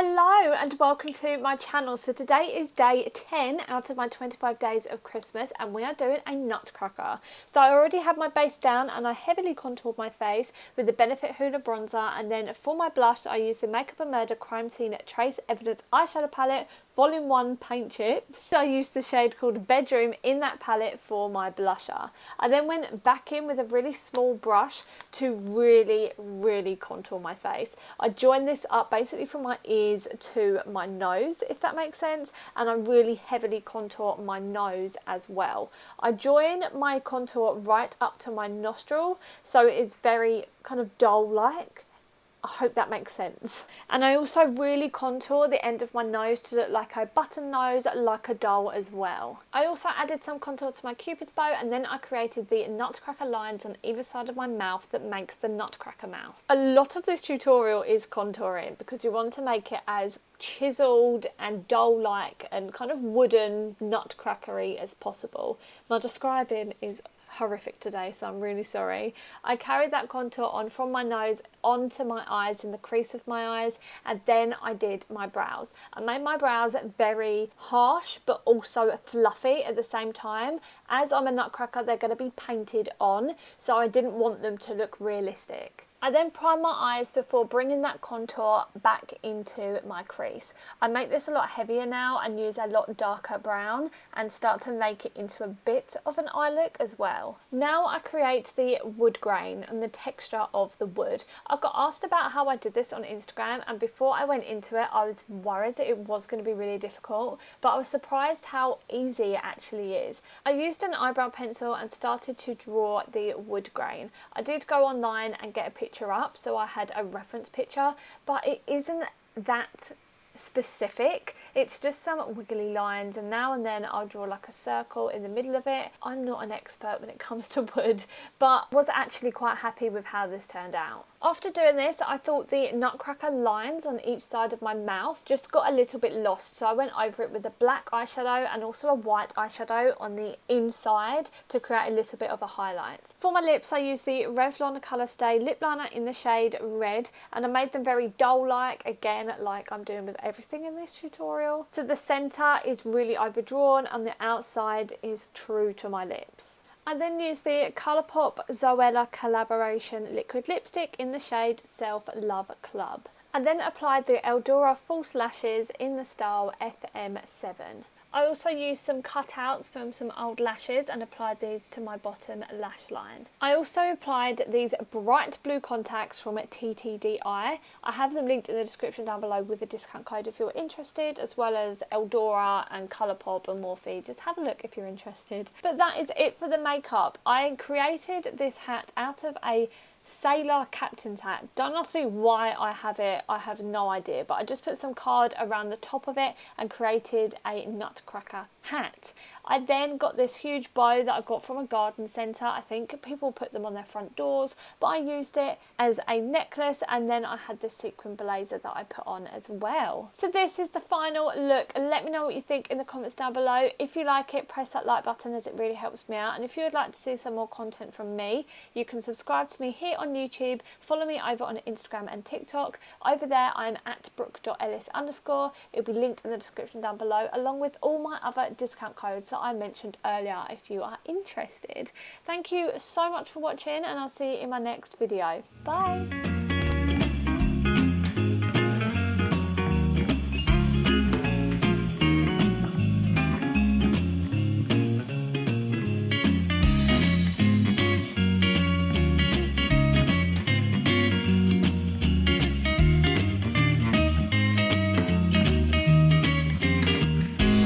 Hello and welcome to my channel. So today is day 10 out of my 25 days of Christmas and we are doing a nutcracker. So I already have my base down and I heavily contoured my face with the Benefit Hoola bronzer, and then for my blush I used the Makeup and Murder Crime Scene Trace Evidence eyeshadow palette Volume 1 paint chips. So I used the shade called Bedroom in that palette for my blusher. I then went back in with a really small brush to really contour my face. I joined this up basically from my ears to my nose, if that makes sense, and I really heavily contour my nose as well. I join my contour right up to my nostril, so it is very kind of doll-like. I hope that makes sense. And I also really contour the end of my nose to look like a button nose, like a doll as well. I also added some contour to my cupid's bow, and then I created the nutcracker lines on either side of my mouth that makes the nutcracker mouth. A lot of this tutorial is contouring because you want to make it as chiseled and doll-like and kind of wooden nutcrackery as possible. My describing is horrific today, so I'm really sorry. I carried that contour on from my nose onto my eyes, in the crease of my eyes, and then I did my brows. I made my brows very harsh but also fluffy at the same time. As I'm a nutcracker, they're going to be painted on, so I didn't want them to look realistic. I then prime my eyes before bringing that contour back into my crease. I make this a lot heavier now and use a lot darker brown and start to make it into a bit of an eye look as well. Now I create the wood grain and the texture of the wood. I got asked about how I did this on Instagram, and before I went into it I was worried that it was going to be really difficult, but I was surprised how easy it actually is. I used an eyebrow pencil and started to draw the wood grain. I did go online and get a picture up, so I had a reference picture, but it isn't that specific. It's just some wiggly lines, and now and then I'll draw like a circle in the middle of it. I'm not an expert when it comes to wood, but was actually quite happy with how this turned out. After doing this, I thought the nutcracker lines on each side of my mouth just got a little bit lost, so I went over it with a black eyeshadow and also a white eyeshadow on the inside to create a little bit of a highlight. For my lips, I used the Revlon Colour Stay lip liner in the shade Red, and I made them very doll-like, again like I'm doing with everything in this tutorial. So the centre is really overdrawn and the outside is true to my lips. I then used the Colourpop Zoella Collaboration Liquid Lipstick in the shade Self Love Club. I then applied the Eldora False Lashes in the style FM7. I also used some cutouts from some old lashes and applied these to my bottom lash line. I also applied these bright blue contacts from TTDI. I have them linked in the description down below with a discount code if you're interested, as well as Eldora and Colourpop and Morphe. Just have a look if you're interested. But that is it for the makeup. I created this hat out of a sailor captain's hat. Don't ask me why I have it, I have no idea, but I just put some card around the top of it and created a nutcracker hat. I then got this huge bow that I got from a garden centre. I think people put them on their front doors, but I used it as a necklace, and then I had this sequin blazer that I put on as well. So this is the final look. Let me know what you think in the comments down below. If you like it, press that like button as it really helps me out, and if you would like to see some more content from me, you can subscribe to me here on YouTube, follow me over on Instagram and TikTok. Over there I'm at Brooke.Ellis_. It'll be linked in the description down below, along with all my other discount codes that I mentioned earlier if you are interested. Thank you so much for watching, and I'll see you in my next video. Bye!